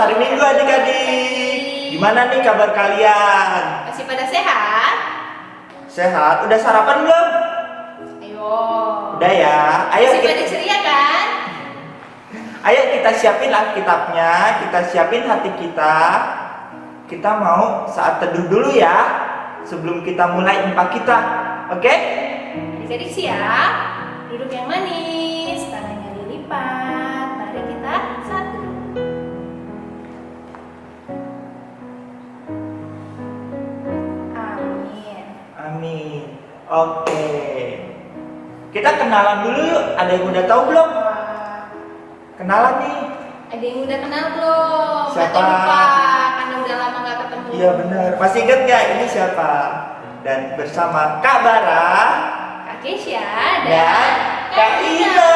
hari Minggu adik-adik. Gimana nih kabar kalian? Masih pada sehat? Sehat? Udah sarapan belum? Ayo. Udah ya. Ayo Masih pada ceria kan? Ayo kita siapin Alkitabnya, kita siapin hati kita. Kita mau saat teduh dulu ya, sebelum kita mulai impak kita. Oke? Adik-adik siap? Duduk yang manis, tangannya dilipat. Mari kita satu. Amin. Amin. Oke. Kita kenalan dulu yuk. Ada yang udah tahu belum? Kenalan nih. Ada yang udah kenal belum? Siapa? Atau lupa karena udah lama gak ketemu? Iya benar. Masih ingat nggak ini siapa? Dan bersama Kak Bara Kak Kesya dan Kak Ina.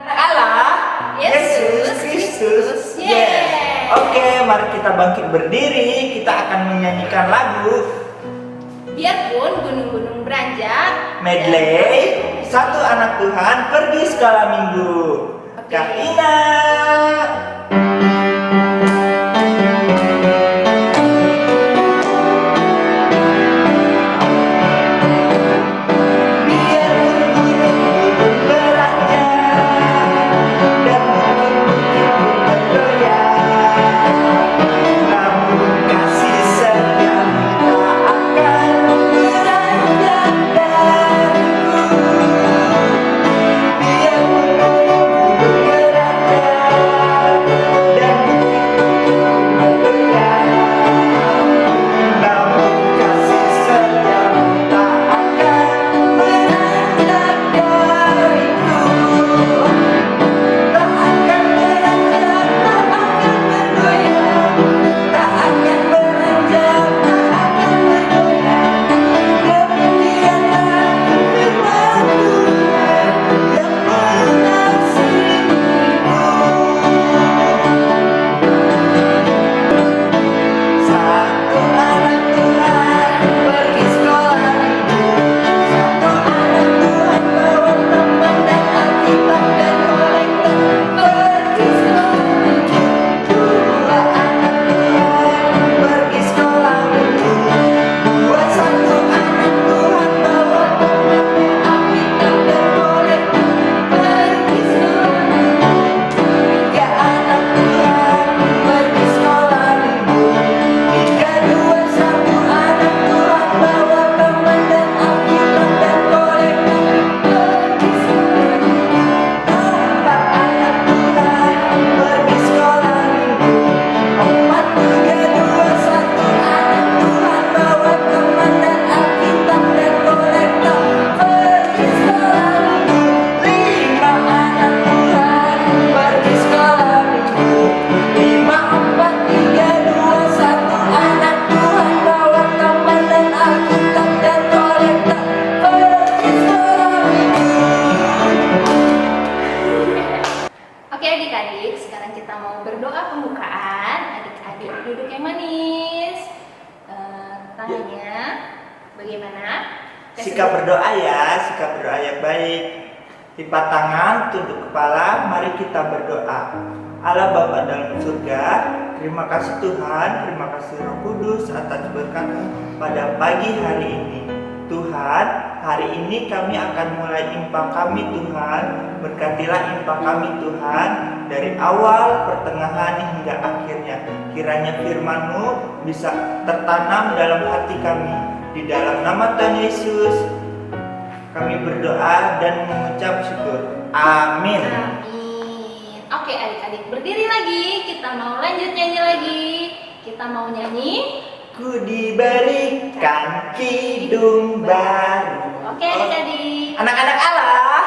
Allah, Yesus Kristus. Yeah. Oke, mari kita bangkit berdiri. Kita akan menyanyikan lagu Biarpun gunung-gunung beranjak, medley Satu Anak Tuhan Pergi Sekolah Minggu. Kak Ina. Oke adik-adik, sekarang kita mau berdoa pembukaan. Adik-adik duduk yang manis. Tangannya bagaimana? Sikap berdoa ya, sikap berdoa yang baik. Lipat tangan, tunduk kepala, mari kita berdoa. Allah Bapa dalam surga, terima kasih Tuhan, terima kasih Roh Kudus atas berkat pada pagi hari ini. Tuhan, hari ini kami akan mulai impak kami Tuhan. Berkatilah impak kami Tuhan, dari awal, pertengahan hingga akhirnya. Kiranya firman-Mu bisa tertanam dalam hati kami. Di dalam nama Tuhan Yesus kami berdoa dan mengucap syukur. Amin. Amin. Oke adik-adik berdiri lagi. Kita mau lanjut nyanyi lagi. Kita mau nyanyi. Ku diberikan kidung baru. Oke adik-adik. Anak-anak Allah,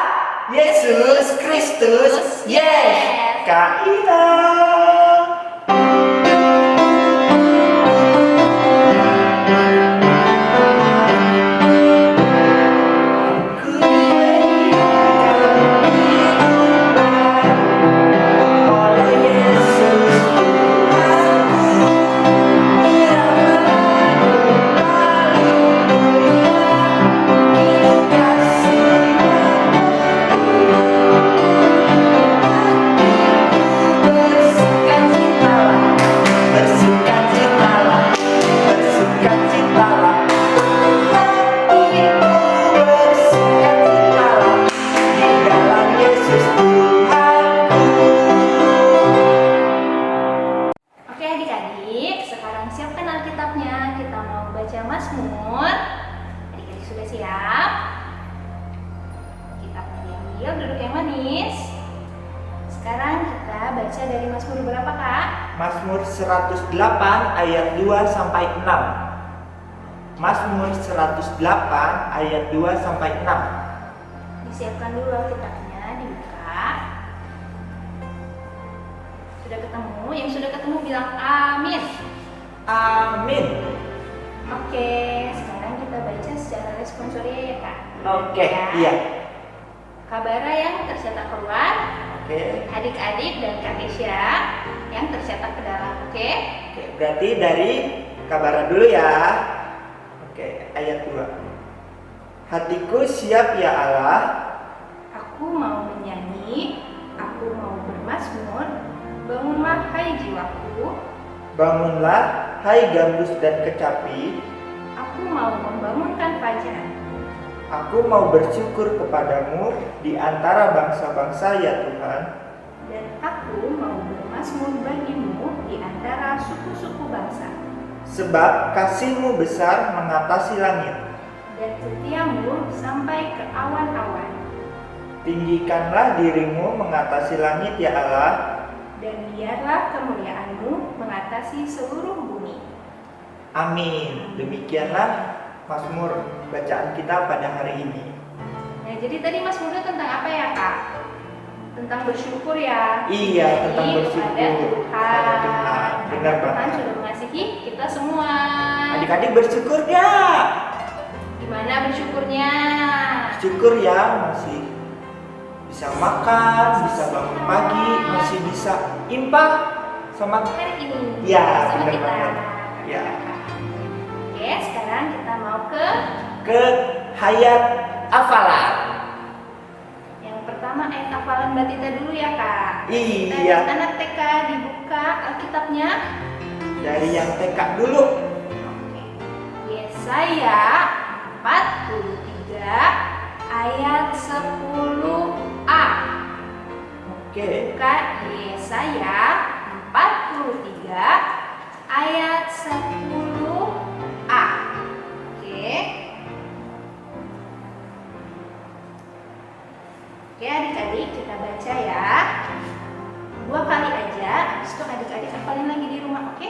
Yesus Kristus. Yes. Kak Ina. Mazmur 108 ayat 2 sampai 6. Mazmur 108 ayat 2 sampai 6. Disiapkan dulu Alkitabnya, dibuka. Sudah ketemu? Yang sudah ketemu bilang amin. Amin. Oke, sekarang kita baca secara responsoria ya Kak. Oke, Ya. iya. Kabara yang tercetak keluar, Oke. adik-adik dan Kak Kesya yang tercetak ke dalam. Oke? Oke, berarti dari Kabara dulu ya. Oke, ayat 2. Hatiku siap ya Allah, Aku mau menyanyi, aku mau bermazmur, bangunlah hai jiwaku, bangunlah hai gambus dan kecapi, aku mau membangunkan fajar. aku mau bersyukur kepadamu di antara bangsa-bangsa ya Tuhan. Dan aku mau bermazmur bagimu di antara suku-suku bangsa. Sebab kasih-Mu besar mengatasi langit, Dan setiamu sampai ke awan-awan. tinggikanlah dirimu mengatasi langit ya Allah. Dan biarlah kemuliaanmu mengatasi seluruh bumi. Amin. Demikianlah Mazmur bacaan kita pada hari ini. Nah, jadi tadi mazmurnya tentang apa ya Kak? Tentang bersyukur ya. Iya, tentang Jadi, bersyukur kepada Tuhan. kepada Tuhan. Benar Tuhan banget. sudah mengasihi kita semua. Adik-adik bersyukur gak? Gimana bersyukurnya? Syukur ya masih bisa makan, bisa bangun pagi, masih bisa impah sama Hari ini Ya, bersama benar kita. banget. Ya. Oke, sekarang kita mau ke hayat hafalan. yang pertama ayat hafalan Mbak Tita dulu ya Kak. Iya. Anak TK dibuka Alkitabnya. Dari yang TK dulu. Oke. Yesaya 43 ayat 10a. Oke. Buka Yesaya 43 ayat 10a. Oke. Oke adik-adik kita baca ya. 2 kali aja, habis itu adik-adik hafalin lagi di rumah, oke?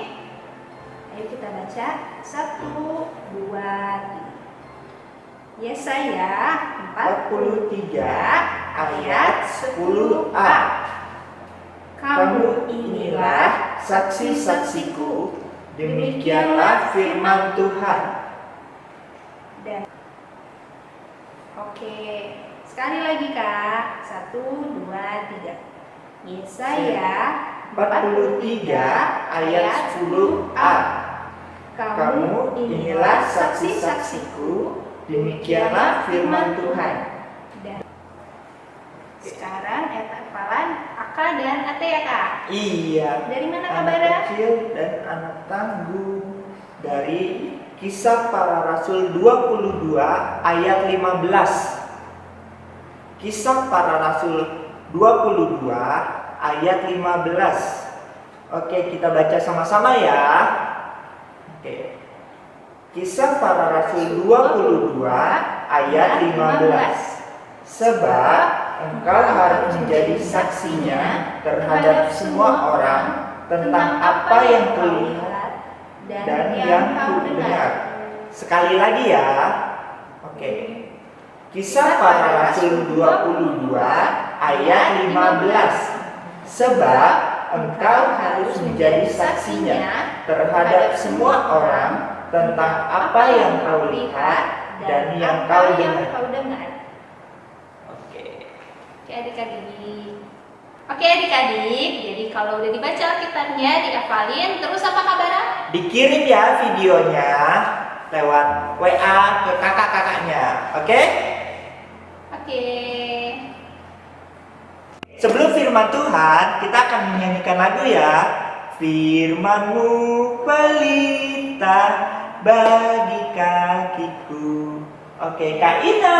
Ayo kita baca 1, 2, 3. Yesaya 43 ayat 10a. Kamu inilah saksi-saksiku, demikianlah firman Tuhan. Dan oke, sekali lagi Kak. 1, 2, 3. Yesaya 43 ayat 10a. Kamu inilah saksi-saksiku, demikianlah firman Tuhan. Dan sekarang ayat hafalan Akal dan Ate ya Kak. Iya. Dari mana Anak kabarnya? kecil dan anak tangguh. Dari Kisah Para Rasul 22 ayat 15. Kisah Para Rasul 22 ayat 15. Oke, kita baca sama-sama ya. Oke. Kisah Para Rasul 22 ayat 15. Sebab engkau harus menjadi saksinya terhadap semua orang tentang apa yang kau lihat dan yang kau dengar. Sekali lagi ya. Oke. Kisah Para Rasul 22 ayat 15. Sebab engkau harus menjadi saksinya terhadap semua orang tentang apa yang kau lihat dan yang kau dengar. Oke adik-adik. Oke adik-adik, jadi kalau udah dibaca Alkitabnya, dihafalin, terus apa kabarnya? Dikirim ya videonya lewat WA ke kakak-kakaknya, oke? Oke. Sebelum firman Tuhan, kita akan menyanyikan lagu ya. Firman-Mu pelita bagi kakiku. Oke, Kak Ina.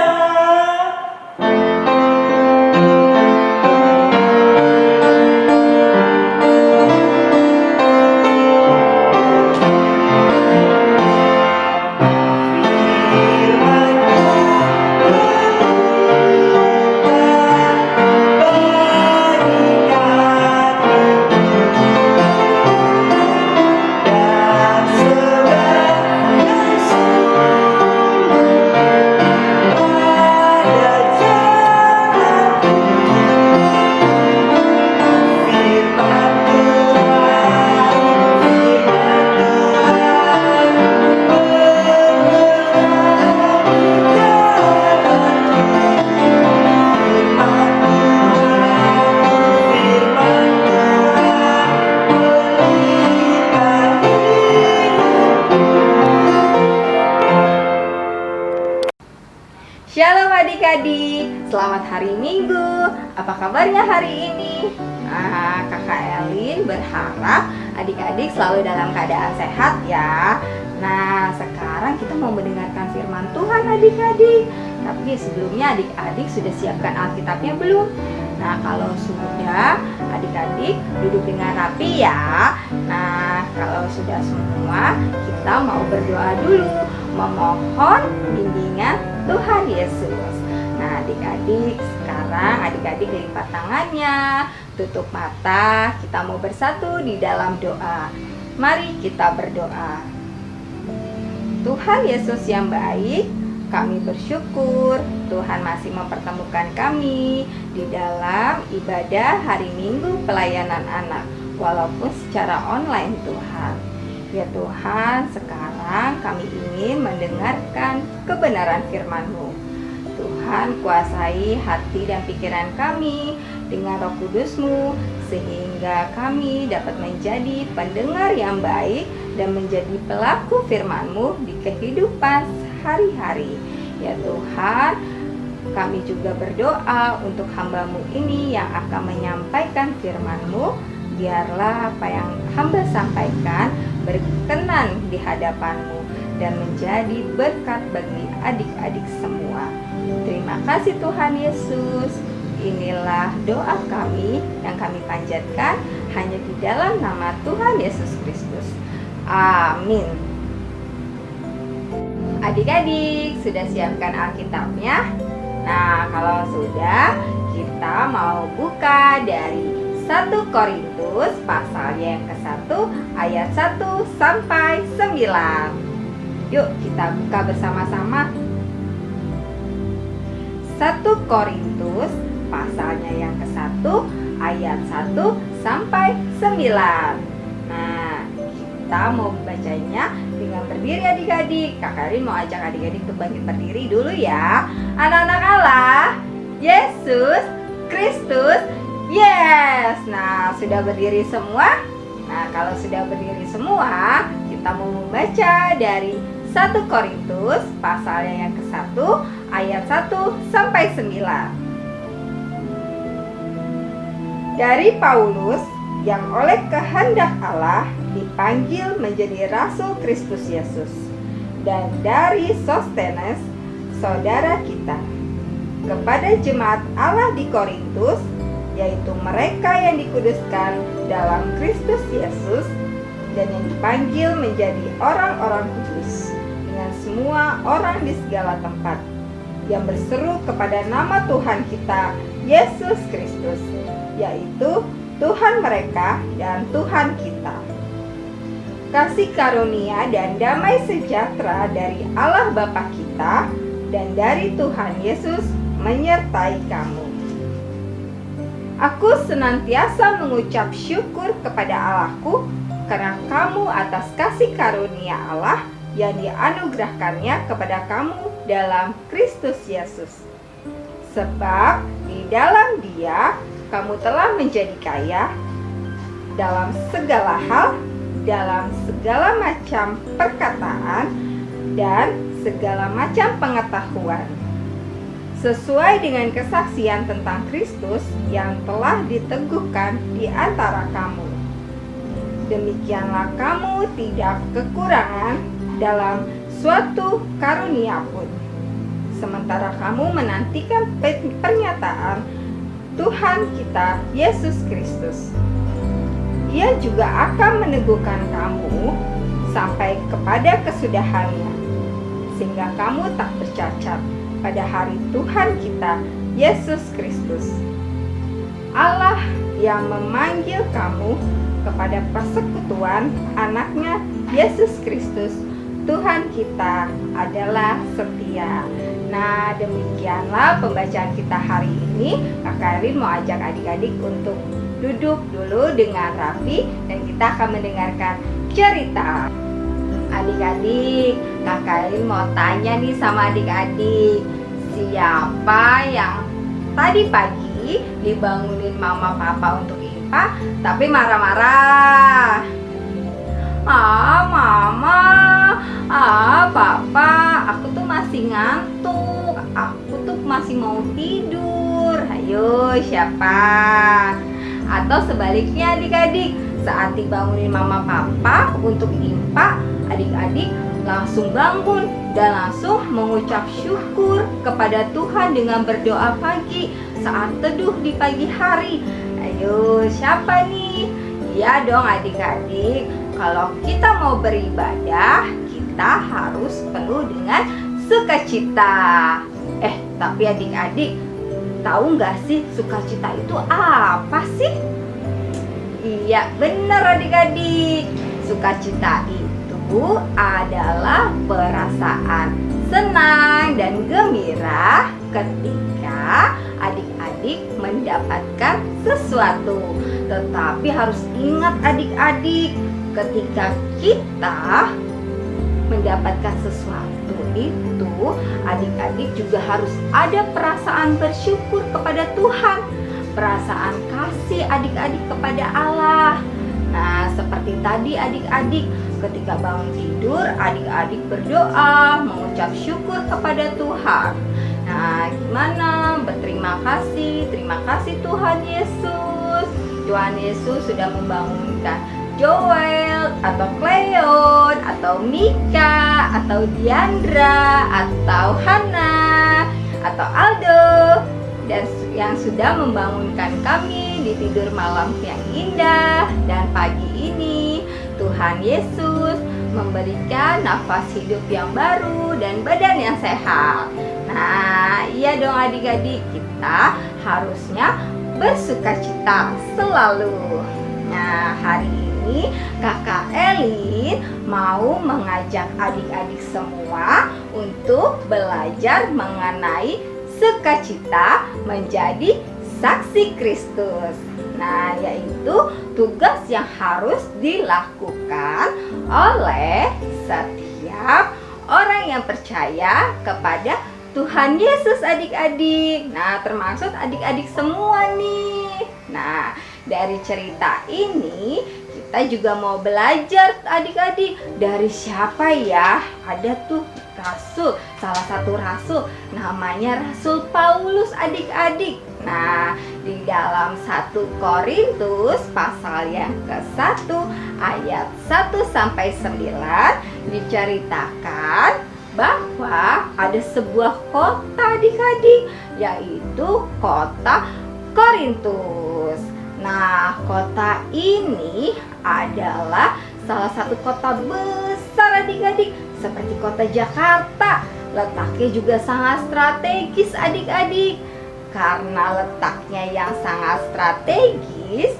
adik-adik, selamat hari Minggu. Apa kabarnya hari ini? Kakak Elin berharap adik-adik selalu dalam keadaan sehat ya. Nah, sekarang kita mau mendengarkan firman Tuhan adik-adik. Tapi sebelumnya adik-adik sudah siapkan Alkitabnya belum? Nah, kalau sudah, adik-adik duduk dengan rapi ya. Nah, kalau sudah semua, kita mau berdoa dulu, memohon bimbingan Tuhan Yesus. Nah, adik-adik, sekarang adik-adik lipat tangannya, tutup mata, kita mau bersatu di dalam doa. Mari kita berdoa. Tuhan Yesus yang baik, kami bersyukur Tuhan masih mempertemukan kami di dalam ibadah hari Minggu pelayanan anak, walaupun secara online Tuhan. Ya Tuhan, sekarang kami ingin mendengarkan kebenaran firman-Mu. Tuhan, kuasai hati dan pikiran kami dengan Roh Kudus-Mu, sehingga kami dapat menjadi pendengar yang baik dan menjadi pelaku firman-Mu di kehidupan sehari-hari. Ya Tuhan, kami juga berdoa untuk hamba-Mu ini yang akan menyampaikan firman-Mu. Biarlah apa yang hamba sampaikan berkenan di hadapan-Mu dan menjadi berkat bagi adik-adik semua. Terima kasih Tuhan Yesus. Inilah doa kami yang kami panjatkan hanya di dalam nama Tuhan Yesus Kristus. Amin. Adik-adik, sudah siapkan Alkitabnya? Nah, kalau sudah, kita mau buka dari 1 Korintus pasalnya yang ke-1 ayat 1 sampai 9. Yuk kita buka bersama-sama. 1 Korintus pasalnya yang ke-1 ayat 1 sampai 9. Nah, kita mau bacanya dengan berdiri adik-adik. Kakak Rin mau ajak adik-adik untuk bangkit berdiri dulu ya. Anak-anak Allah, Yesus Kristus, yes. Nah, sudah berdiri semua? Nah, kalau sudah berdiri semua, kita mau membaca dari 1 Korintus pasalnya yang ke-1 ayat 1 sampai 9. Dari Paulus yang oleh kehendak Allah dipanggil menjadi Rasul Kristus Yesus, dan dari Sostenes, saudara kita, kepada jemaat Allah di Korintus, yaitu mereka yang dikuduskan dalam Kristus Yesus dan yang dipanggil menjadi orang-orang kudus, dengan semua orang di segala tempat yang berseru kepada nama Tuhan kita Yesus Kristus, yaitu Tuhan mereka dan Tuhan kita. Kasih karunia dan damai sejahtera dari Allah Bapa kita dan dari Tuhan Yesus menyertai kamu. Aku senantiasa mengucap syukur kepada Allahku karena kamu atas kasih karunia Allah yang dianugerahkannya kepada kamu dalam Kristus Yesus. Sebab di dalam Dia kamu telah menjadi kaya dalam segala hal, dalam segala macam perkataan dan segala macam pengetahuan, sesuai dengan kesaksian tentang Kristus yang telah diteguhkan di antara kamu. Demikianlah kamu tidak kekurangan dalam suatu karunia pun, sementara kamu menantikan pernyataan Tuhan kita Yesus Kristus. Ia juga akan meneguhkan kamu sampai kepada kesudahannya, sehingga kamu tak bercacat pada hari Tuhan kita Yesus Kristus. Allah yang memanggil kamu kepada persekutuan anaknya Yesus Kristus Tuhan kita adalah setia. Nah, demikianlah pembacaan kita hari ini. Kakak Elin mau ajak adik-adik untuk duduk dulu dengan rapi dan kita akan mendengarkan cerita. Adik-adik, Kakak Elin mau tanya nih sama adik-adik, siapa yang tadi pagi dibangunin mama papa untuk IPA tapi marah-marah? Mama, papa, aku tuh masih ngantuk, aku tuh masih siapa. Atau sebaliknya adik-adik, saat dibangunin mama papa untuk impak, adik-adik langsung bangun dan langsung mengucap syukur kepada Tuhan dengan berdoa pagi saat teduh di pagi hari. Ayo, siapa nih? Iya dong adik-adik, kalau kita mau beribadah, kita harus penuh dengan sukacita. Tapi adik-adik, tahu nggak sih sukacita itu apa sih? Iya, benar adik-adik. Sukacita itu adalah perasaan senang dan gembira ketika adik-adik mendapatkan sesuatu. Tetapi harus ingat adik-adik, ketika kita mendapatkan sesuatu itu, adik-adik juga harus ada perasaan bersyukur kepada Tuhan, perasaan kasih adik-adik kepada Allah. Nah, seperti tadi adik-adik ketika bangun tidur, adik-adik berdoa, mengucap syukur kepada Tuhan. Nah, gimana? Berterima kasih, terima kasih Tuhan Yesus. Tuhan Yesus sudah membangunkan Joel atau Cleon atau Mika atau Diandra atau Hana atau Aldo, dan yang sudah membangunkan kami di tidur malam yang indah. Dan pagi ini Tuhan Yesus memberikan nafas hidup yang baru dan badan yang sehat. Nah, iya dong adik-adik, kita harusnya bersukacita selalu. Nah, hari ini Kakak Elin mau mengajak adik-adik semua untuk belajar mengenai sukacita menjadi saksi Kristus. Nah, yaitu tugas yang harus dilakukan oleh setiap orang yang percaya kepada Tuhan Yesus adik-adik. Nah, termasuk adik-adik semua nih. Nah, dari cerita ini kita juga mau belajar adik-adik, dari siapa ya? Ada tuh rasul, salah satu rasul namanya Rasul Paulus adik-adik. Nah, di dalam 1 Korintus pasal yang ke-1 ayat 1 sampai 9 diceritakan bahwa ada sebuah kota adik-adik, yaitu kota Korintus. Nah, kota ini adalah salah satu kota besar adik-adik, seperti kota Jakarta. Letaknya juga sangat strategis adik-adik. Karena letaknya yang sangat strategis,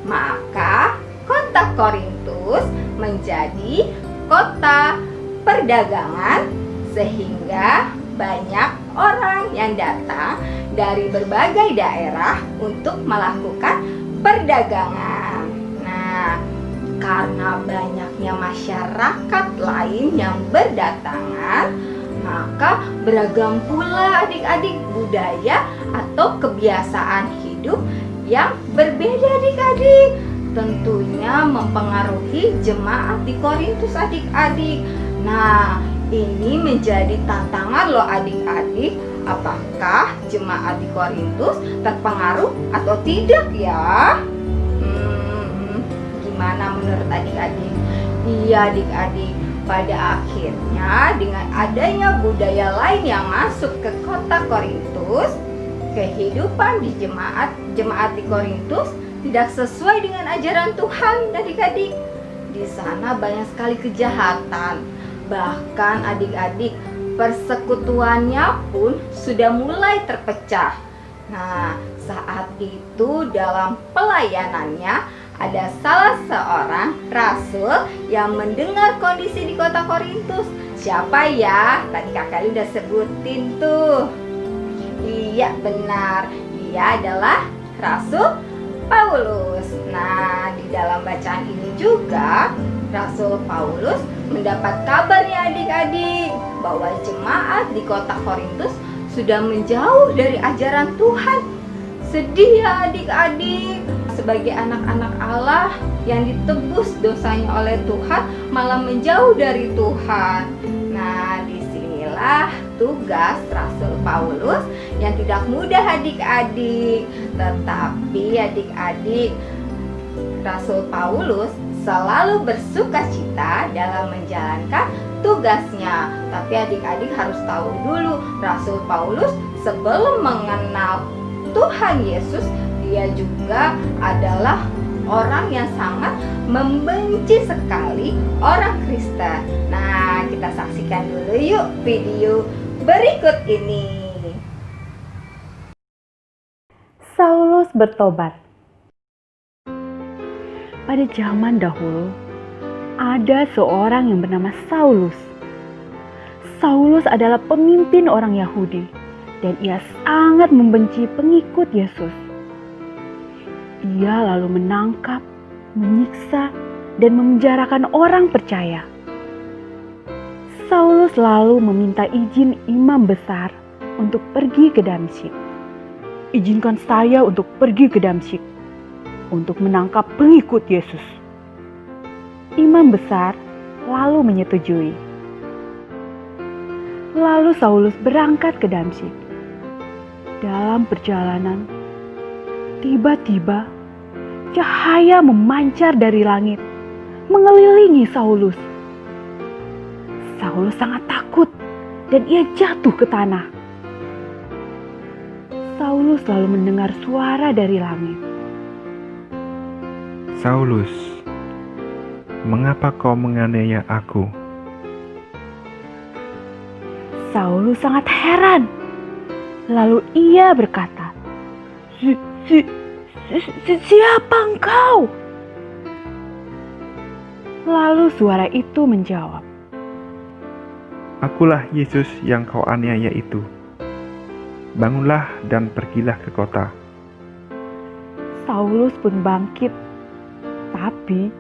maka kota Korintus menjadi kota perdagangan, sehingga banyak orang yang datang dari berbagai daerah untuk melakukan perdagangan. Nah, karena banyaknya masyarakat lain yang berdatangan, maka beragam pula adik-adik budaya atau kebiasaan hidup yang berbeda adik-adik. Tentunya mempengaruhi jemaat di Korintus adik-adik. Nah, ini menjadi tantangan loh adik-adik. Apakah jemaat di Korintus terpengaruh atau tidak ya? Gimana menurut adik-adik? Iya adik-adik, pada akhirnya dengan adanya budaya lain yang masuk ke kota Korintus, kehidupan di jemaat di Korintus tidak sesuai dengan ajaran Tuhan adik-adik. Di sana banyak sekali kejahatan. Bahkan adik-adik, persekutuannya pun sudah mulai terpecah. Nah, saat itu dalam pelayanannya ada salah seorang rasul yang mendengar kondisi di kota Korintus. Siapa ya? Tadi kakak udah sebutin tuh. Iya benar, dia adalah Rasul Paulus. Nah, di dalam bacaan ini juga Rasul Paulus mendapat kabarnya adik-adik bahwa jemaat di kota Korintus sudah menjauh dari ajaran Tuhan. Sedih ya adik-adik, sebagai anak-anak Allah yang ditebus dosanya oleh Tuhan malah menjauh dari Tuhan. Nah, disinilah tugas Rasul Paulus yang tidak mudah adik-adik. Tetapi adik-adik, Rasul Paulus selalu bersukacita dalam menjalankan tugasnya. Tapi adik-adik harus tahu dulu, Rasul Paulus sebelum mengenal Tuhan Yesus, dia juga adalah orang yang sangat membenci sekali orang Kristen. Nah, kita saksikan dulu yuk video berikut ini. Saulus bertobat. Pada zaman dahulu, ada seorang yang bernama Saulus. Saulus adalah pemimpin orang Yahudi dan ia sangat membenci pengikut Yesus. Ia lalu menangkap, menyiksa, dan memenjarakan orang percaya. Saulus lalu meminta izin imam besar untuk pergi ke Damsyik. Izinkan saya untuk pergi ke Damsyik untuk menangkap pengikut Yesus. Imam besar lalu menyetujui. Lalu Saulus berangkat ke Damsyik. Dalam perjalanan, tiba-tiba cahaya memancar dari langit, mengelilingi Saulus. Saulus sangat takut dan ia jatuh ke tanah. Saulus lalu mendengar suara dari langit. Saulus, mengapa kau menganiaya aku? Saulus sangat heran. Lalu ia berkata, Siapa engkau? Lalu suara itu menjawab, Akulah Yesus yang kau aniaya itu. Bangunlah dan pergilah ke kota. Saulus pun bangkit, tapi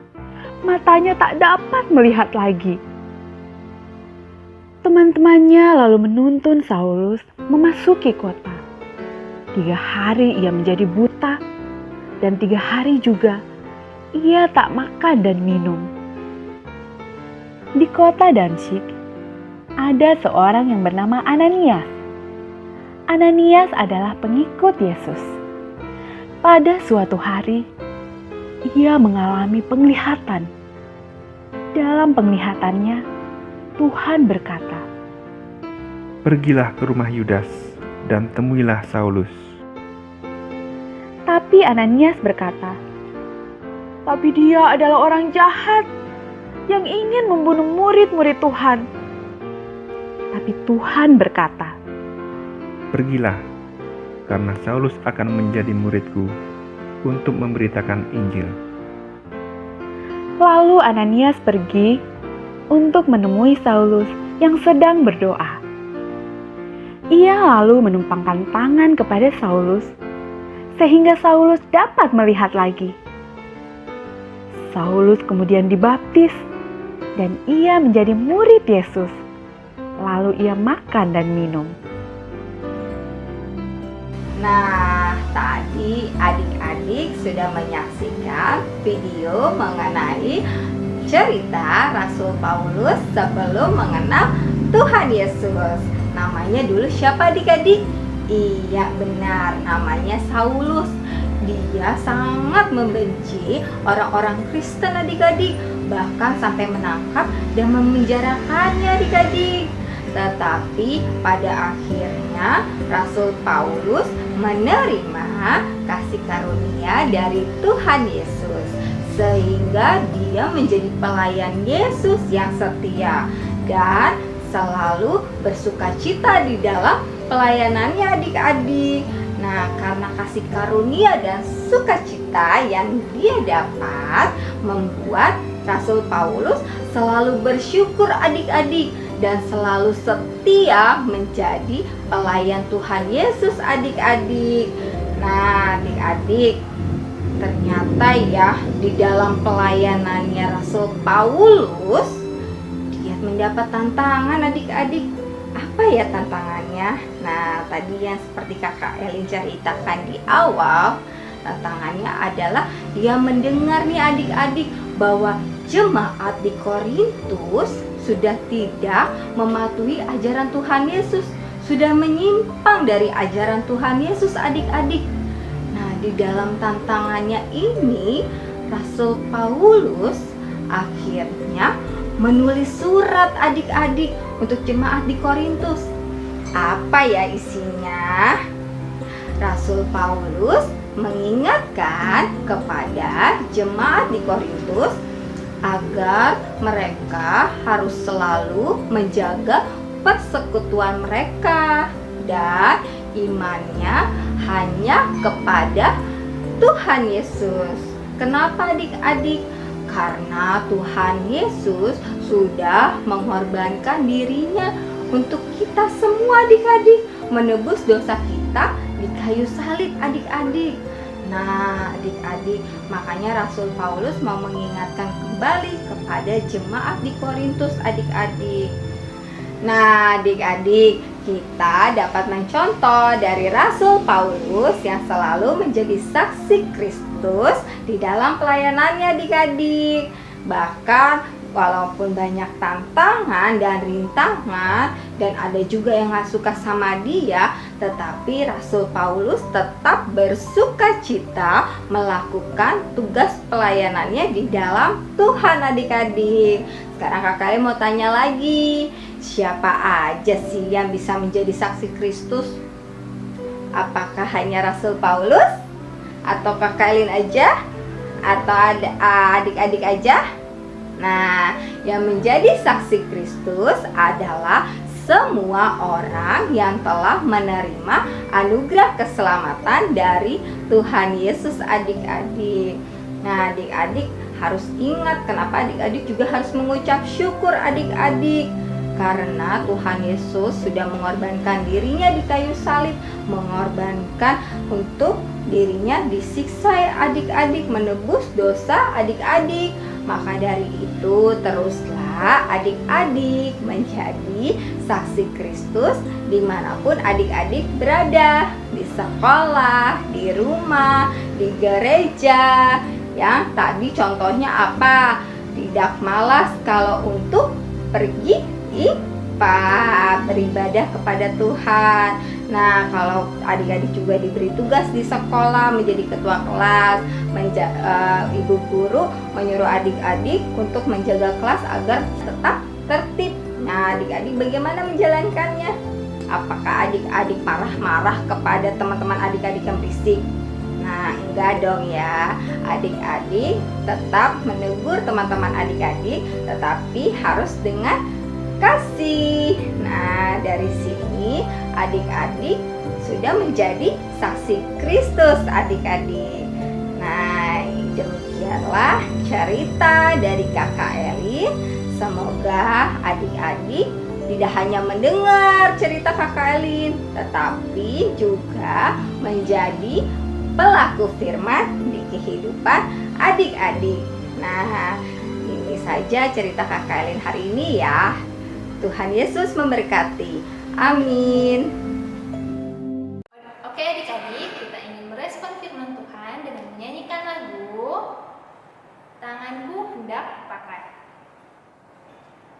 matanya tak dapat melihat lagi. Teman-temannya lalu menuntun Saulus memasuki kota. 3 hari ia menjadi buta, dan 3 hari juga ia tak makan dan minum. Di kota Damsyik, ada seorang yang bernama Ananias. Ananias adalah pengikut Yesus. Pada suatu hari, ia mengalami penglihatan. Dalam penglihatannya, Tuhan berkata, Pergilah ke rumah Yudas dan temuilah Saulus. Tapi Ananias berkata, Tapi dia adalah orang jahat yang ingin membunuh murid-murid Tuhan. Tapi Tuhan berkata, Pergilah, karena Saulus akan menjadi muridku untuk memberitakan Injil. Lalu Ananias pergi untuk menemui Saulus yang sedang berdoa. Ia lalu menumpangkan tangan kepada Saulus, sehingga Saulus dapat melihat lagi. Saulus kemudian dibaptis, dan ia menjadi murid Yesus. Lalu ia makan dan minum. Nah, tadi adik-adik sudah menyaksikan video mengenai cerita Rasul Paulus sebelum mengenal Tuhan Yesus. Namanya dulu siapa adik-adik? Iya benar, namanya Saulus. Dia sangat membenci orang-orang Kristen adik-adik, bahkan sampai menangkap dan memenjarakannya adik-adik. Tetapi pada akhirnya Rasul Paulus menerima kasih karunia dari Tuhan Yesus, sehingga dia menjadi pelayan Yesus yang setia dan selalu bersukacita di dalam pelayanannya adik-adik. Nah, karena kasih karunia dan sukacita yang dia dapat, membuat Rasul Paulus selalu bersyukur adik-adik dan selalu setia menjadi pelayan Tuhan Yesus adik-adik. Nah, adik-adik, ternyata ya di dalam pelayanannya Rasul Paulus, dia mendapat tantangan adik-adik. Apa ya tantangannya? Nah, tadi yang seperti kakak Elin ceritakan di awal, tantangannya adalah dia mendengar nih adik-adik bahwa jemaat di Korintus sudah tidak mematuhi ajaran Tuhan Yesus, sudah menyimpang dari ajaran Tuhan Yesus adik-adik. Nah, di dalam tantangannya ini, Rasul Paulus akhirnya menulis surat adik-adik untuk jemaat di Korintus. Apa ya isinya? Rasul Paulus mengingatkan kepada jemaat di Korintus agar mereka harus selalu menjaga persekutuan mereka dan imannya hanya kepada Tuhan Yesus. Kenapa adik-adik? Karena Tuhan Yesus sudah mengorbankan dirinya untuk kita semua adik-adik, menebus dosa kita di kayu salib adik-adik. Nah adik-adik, makanya Rasul Paulus mau mengingatkan kembali kepada jemaat di Korintus adik-adik. Nah adik-adik, kita dapat mencontoh dari Rasul Paulus yang selalu menjadi saksi Kristus di dalam pelayanannya adik-adik. Bahkan walaupun banyak tantangan dan rintangan dan ada juga yang gak suka sama dia, tetapi Rasul Paulus tetap bersuka cita melakukan tugas pelayanannya di dalam Tuhan adik-adik. Sekarang kakak mau tanya lagi, siapa aja sih yang bisa menjadi saksi Kristus? Apakah hanya Rasul Paulus? Atau Kakak Elin aja? Atau ada adik-adik aja? Nah, yang menjadi saksi Kristus adalah semua orang yang telah menerima anugerah keselamatan dari Tuhan Yesus adik-adik. Nah, adik-adik harus ingat kenapa adik-adik juga harus mengucap syukur adik-adik. Karena Tuhan Yesus sudah mengorbankan dirinya di kayu salib, mengorbankan untuk dirinya disiksa adik-adik, menebus dosa adik-adik. Maka dari itu teruslah adik-adik menjadi saksi Kristus dimanapun adik-adik berada, di sekolah, di rumah, di gereja. Yang tadi contohnya apa? Tidak malas kalau untuk pergi beribadah kepada Tuhan. Nah, kalau adik-adik juga diberi tugas di sekolah menjadi ketua kelas, ibu guru menyuruh adik-adik untuk menjaga kelas agar tetap tertib. Nah, adik-adik bagaimana menjalankannya? Apakah adik-adik marah-marah kepada teman-teman adik-adik yang berisik? Nah, enggak dong ya. Adik-adik tetap menegur teman-teman adik-adik, tetapi harus dengan kasih. Nah, dari sini adik-adik sudah menjadi saksi Kristus adik-adik. Nah, demikianlah cerita dari Kakak Elin. Semoga adik-adik tidak hanya mendengar cerita Kakak Elin, tetapi juga menjadi pelaku firman di kehidupan adik-adik. Nah, ini saja cerita Kakak Elin hari ini ya. Tuhan Yesus memberkati. Amin. Oke adik-adik, kita ingin merespon firman Tuhan dengan menyanyikan lagu Tanganku Hendak Pakai.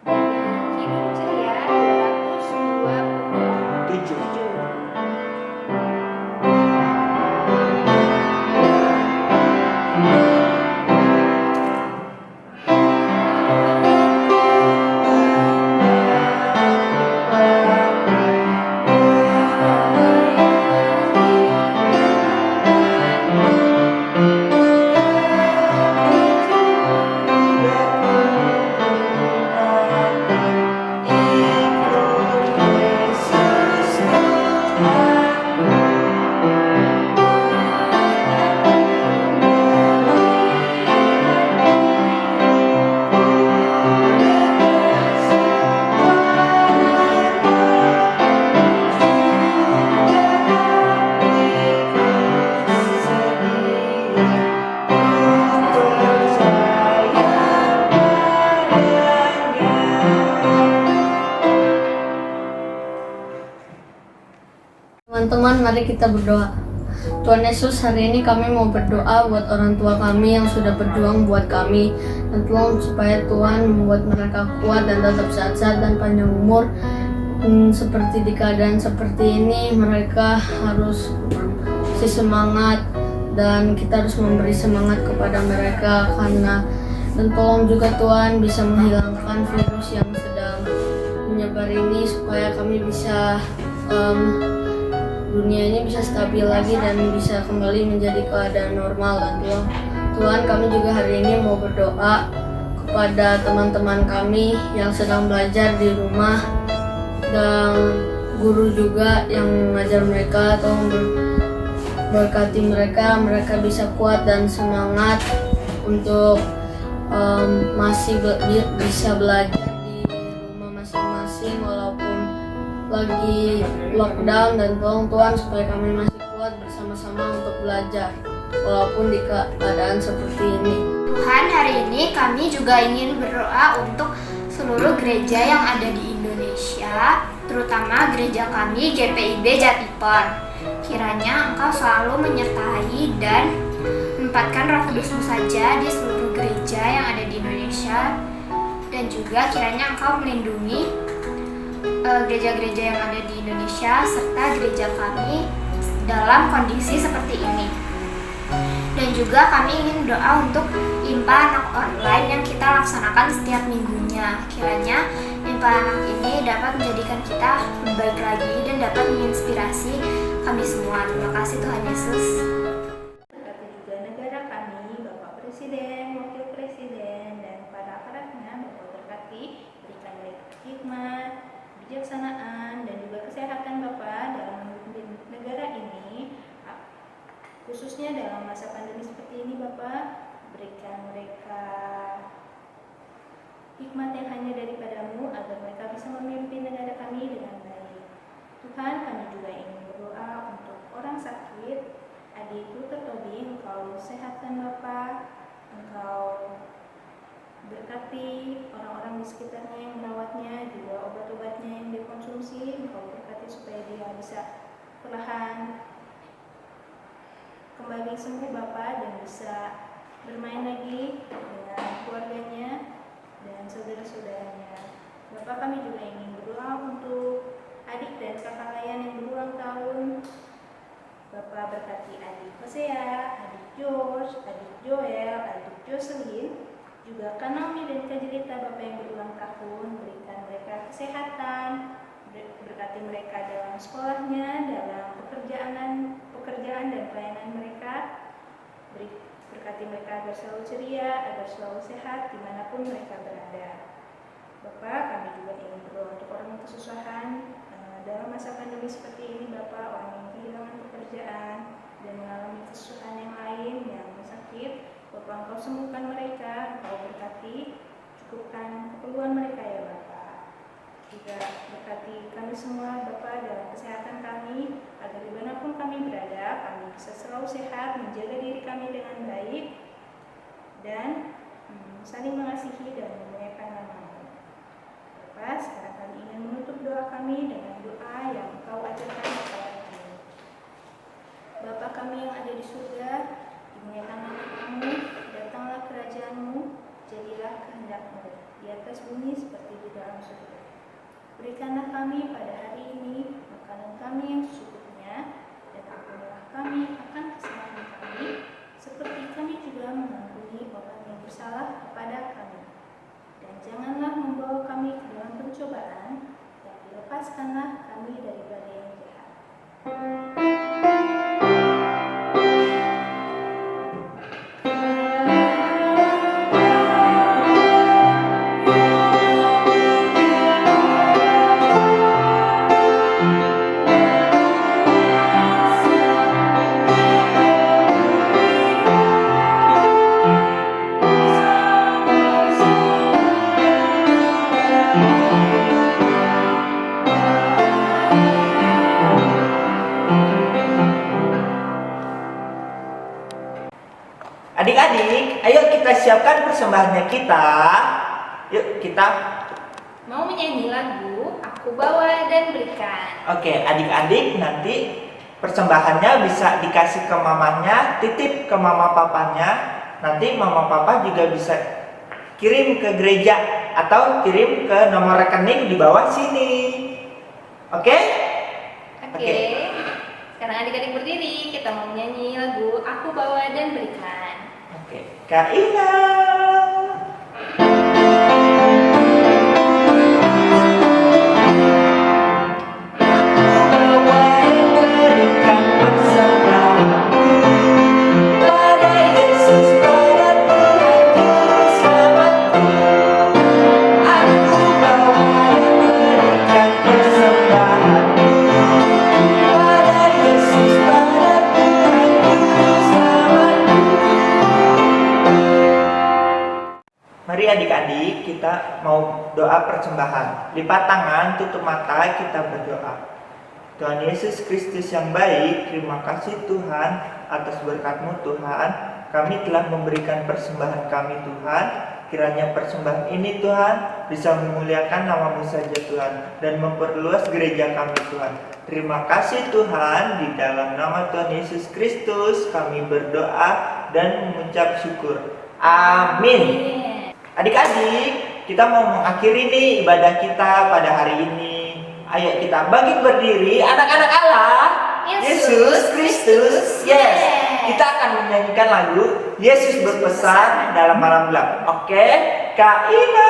Dari Kidung Ceria 227. Teman-teman, mari kita berdoa. Tuhan Yesus, hari ini kami mau berdoa buat orang tua kami yang sudah berjuang buat kami. Dan Tuhan, supaya Tuhan membuat mereka kuat dan tetap sehat-sehat dan panjang umur. Seperti di keadaan seperti ini, mereka harus masih semangat dan kita harus memberi semangat kepada mereka dan tolong juga Tuhan bisa menghilangkan virus yang sedang menyebar ini supaya kami bisa dunia ini bisa stabil lagi dan bisa kembali menjadi keadaan normal. Dan Tuhan, kami juga hari ini mau berdoa kepada teman-teman kami yang sedang belajar di rumah dan guru juga yang mengajar mereka. Tolong berkati mereka bisa kuat dan semangat untuk masih bisa belajar di rumah masing-masing walaupun lagi lockdown, dan tolong Tuhan supaya kami masih kuat bersama-sama untuk belajar walaupun di keadaan seperti ini. Tuhan, hari ini kami juga ingin berdoa untuk seluruh gereja yang ada di Indonesia, terutama gereja kami GPIB Jatipon. Kiranya Engkau selalu menyertai dan menempatkan Roh Kudus-Mu saja di seluruh gereja yang ada di Indonesia, dan juga kiranya Engkau melindungi gereja-gereja yang ada di Indonesia serta gereja kami dalam kondisi seperti ini. Dan juga kami ingin doa untuk Impa Anak Online yang kita laksanakan setiap minggunya. Kiranya Impa Anak ini dapat menjadikan kita lebih baik lagi dan dapat menginspirasi kami semua. Terima kasih Tuhan Yesus. Berkati juga negara kami, Bapak Presiden, Wakil Presiden, dan para aparatnya. Bapak berkati, berikan mereka hikmat, kebijaksanaan, dan juga kesehatan Bapak dalam memimpin negara ini, khususnya dalam masa pandemi seperti ini. Bapak, berikan mereka hikmat yang hanya daripadamu agar mereka bisa memimpin negara kami dengan baik. Tuhan, kami juga ingin berdoa untuk orang sakit, adik Dr. Tobi, Engkau sehatkan Bapak, Engkau berkati orang-orang di sekitarnya yang merawatnya, juga obat-obatnya yang dikonsumsi, Engkau berkati supaya dia bisa perlahan kembali sembuh Bapak dan bisa bermain lagi dengan keluarganya dan saudara-saudaranya. Bapak, kami juga ingin berdoa untuk adik dan kakak layan yang berulang tahun. Bapak berkati adik Hosea, adik George, adik Joel, adik Jocelyn, juga Kak Naomi dan Kak Jelita. Bapak yang berulang tahun, berikan mereka kesehatan, berkati mereka dalam sekolahnya, dalam pekerjaan dan pelayanan mereka. Berkati mereka agar selalu ceria, agar selalu sehat dimanapun mereka berada. Bapak, kami juga ingin berdoa untuk orang yang kesusahan dalam masa pandemi seperti ini. Bapak, orang yang kehilangan pekerjaan dan mengalami kesusahan yang lain, yang sakit, Bapak Engkau sembuhkan mereka, Engkau berkati, cukupkan keperluan mereka ya Bapak. Juga berkati kami semua Bapak dalam kesehatan kami, agar dimanapun kami berada, kami bisa selalu sehat, menjaga diri kami dengan baik, dan saling mengasihi dan memuliakan nama-Mu. Bapak, sekarang kami ingin menutup doa kami dengan doa yang Engkau ajarkan kepada kami. Bapa kami yang ada di surga, dimuliakan nama-Mu, datanglah kerajaan-Mu, jadilah kehendak-Mu di atas bumi seperti di dalam surga. Berikanlah kami pada hari ini makanan kami yang secukupnya, dan ampunilah kami akan kesalahan kami, seperti kami juga mengampuni orang yang bersalah kepada kami. Dan janganlah membawa kami ke dalam pencobaan, tapi lepaskanlah kami daripada yang jahat. Adik-adik, ayo kita siapkan persembahannya kita. Yuk kita Mau menyanyi lagu Aku Bawa dan Berikan. Oke, adik-adik nanti persembahannya bisa dikasih ke mamanya, titip ke mama papanya. Nanti mama papa juga bisa kirim ke gereja atau kirim ke nomor rekening di bawah sini. Oke? Oke. Sekarang adik-adik berdiri, kita kita mau menyanyi lagu Aku Bawa dan Berikan. Oke, Kak Ina. Mari adik-adik kita mau doa persembahan. Lipat tangan, tutup mata, kita berdoa. Tuhan Yesus Kristus yang baik, terima kasih Tuhan atas berkat-Mu Tuhan. Kami telah memberikan persembahan kami Tuhan. Kiranya persembahan ini Tuhan bisa memuliakan nama-Mu saja Tuhan dan memperluas gereja kami Tuhan. Terima kasih Tuhan, di dalam nama Tuhan Yesus Kristus kami berdoa dan mengucap syukur. Amin. Adik-adik, kita mau mengakhiri nih ibadah kita pada hari ini. Ayo kita bangkit berdiri, anak-anak Allah, Yesus Kristus. Yes, kita akan menyanyikan lagu Yesus berpesan dalam malam gelap. Oke, Kak Ina.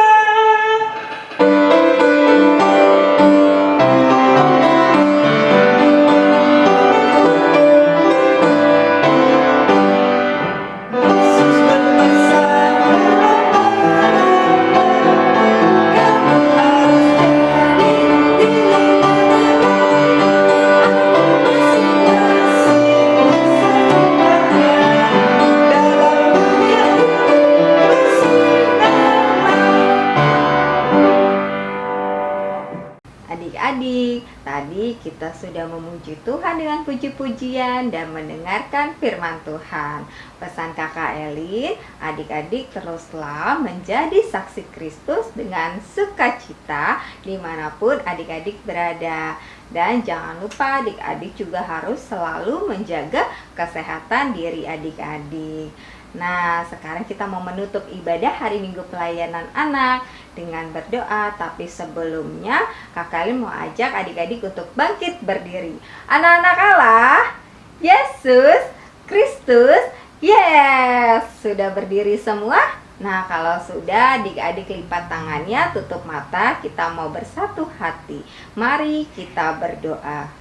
Adik-adik, tadi kita sudah memuji Tuhan dengan puji-pujian dan mendengarkan firman Tuhan. Pesan Kakak Elin, adik-adik teruslah menjadi saksi Kristus dengan sukacita dimanapun adik-adik berada. Dan jangan lupa adik-adik juga harus selalu menjaga kesehatan diri adik-adik. Nah, sekarang kita mau menutup ibadah hari Minggu Pelayanan Anak dengan berdoa. Tapi sebelumnya, Kakak Elin mau ajak adik-adik untuk bangkit berdiri. Anak-anak Allah, Yesus Kristus, yes! Sudah berdiri semua? Nah, kalau sudah, adik-adik lipat tangannya, tutup mata, kita mau bersatu hati. Mari kita berdoa.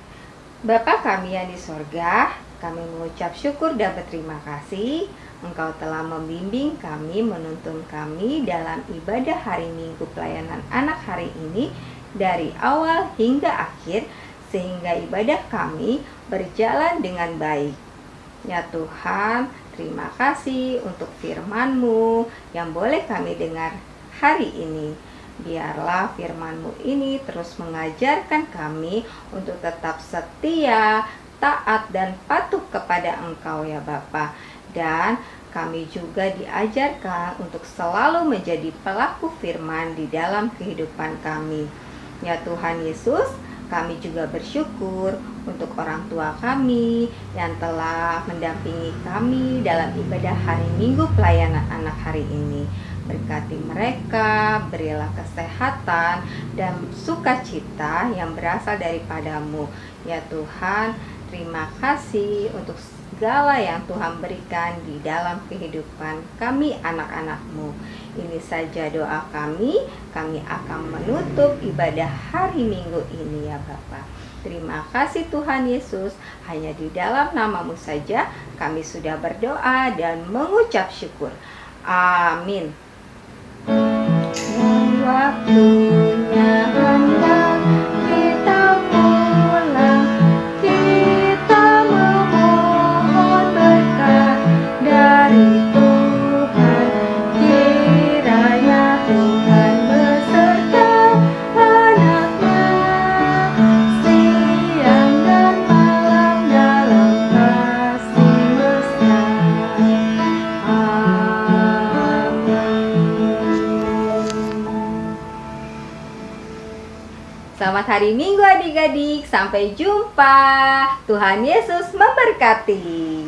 Bapa kami yang di sorga, kami mengucap syukur dan berterima kasih. Engkau telah membimbing kami, menuntun kami dalam ibadah hari Minggu Pelayanan Anak hari ini dari awal hingga akhir, sehingga ibadah kami berjalan dengan baik. Ya Tuhan, terima kasih untuk firman-Mu yang boleh kami dengar hari ini. Biarlah firman-Mu ini terus mengajarkan kami untuk tetap setia, taat dan patuh kepada Engkau ya Bapa. Dan kami juga diajarkan untuk selalu menjadi pelaku firman di dalam kehidupan kami. Ya Tuhan Yesus, kami juga bersyukur untuk orang tua kami yang telah mendampingi kami dalam ibadah hari Minggu Pelayanan Anak hari ini. Berkati mereka, berilah kesehatan dan sukacita yang berasal daripada-Mu. Ya Tuhan, terima kasih untuk segala yang Tuhan berikan di dalam kehidupan kami anak-anak-Mu. Ini saja doa kami akan menutup ibadah hari Minggu ini ya Bapa. Terima kasih Tuhan Yesus, hanya di dalam nama-Mu saja kami sudah berdoa dan mengucap syukur. Amin. Waktunya hendak kita pulang, kita memohon berkat dari Tuhan. Kiranya Tuhan beserta anak-Nya siang dan malam dalam kasih besar. Selamat hari Minggu adik-adik, sampai jumpa. Tuhan Yesus memberkati.